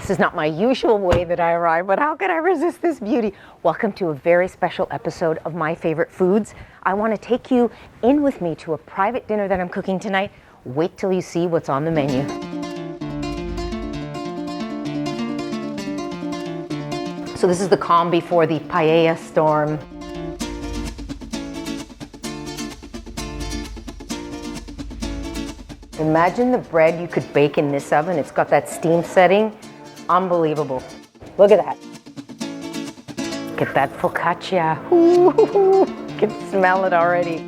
This is not my usual way that I arrive, but how could I resist this beauty? Welcome to a very special episode of My Favorite Foods. I want to take you in with me to a private dinner that I'm cooking tonight. Wait till you see what's on the menu. So this is the calm before the paella storm. Imagine the bread you could bake in this oven. It's got that steam setting. Unbelievable. Look at that. Get that focaccia. Ooh, can smell it already.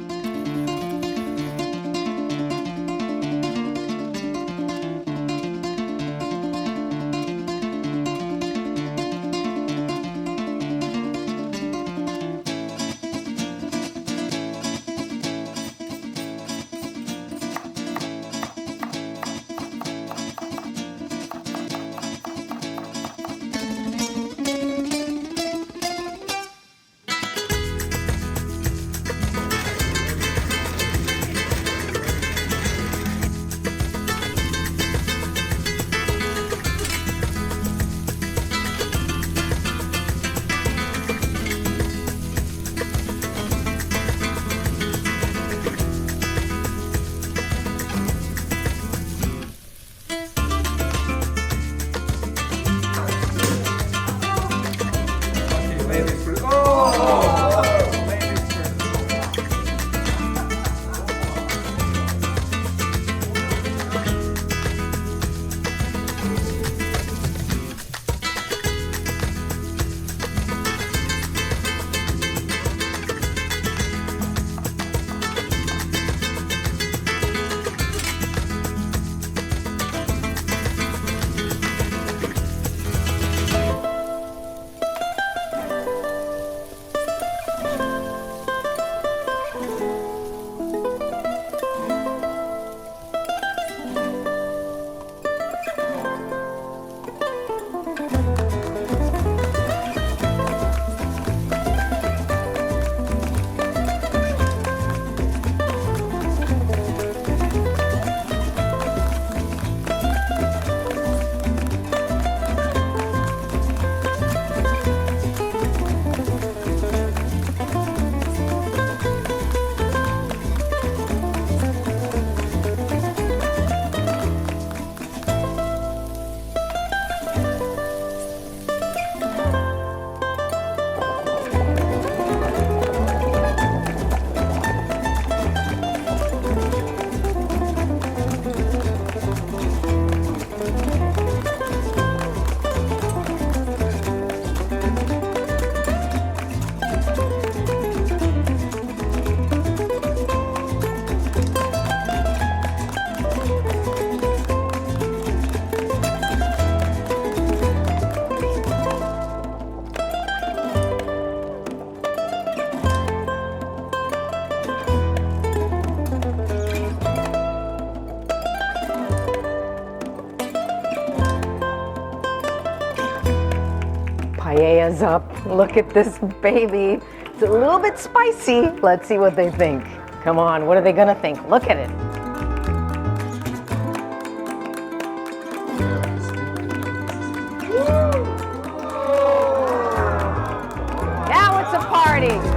Paella's up. Look at this baby. It's a little bit spicy. Let's see what they think. Come on, what are they gonna think? Look at it. Now it's a party.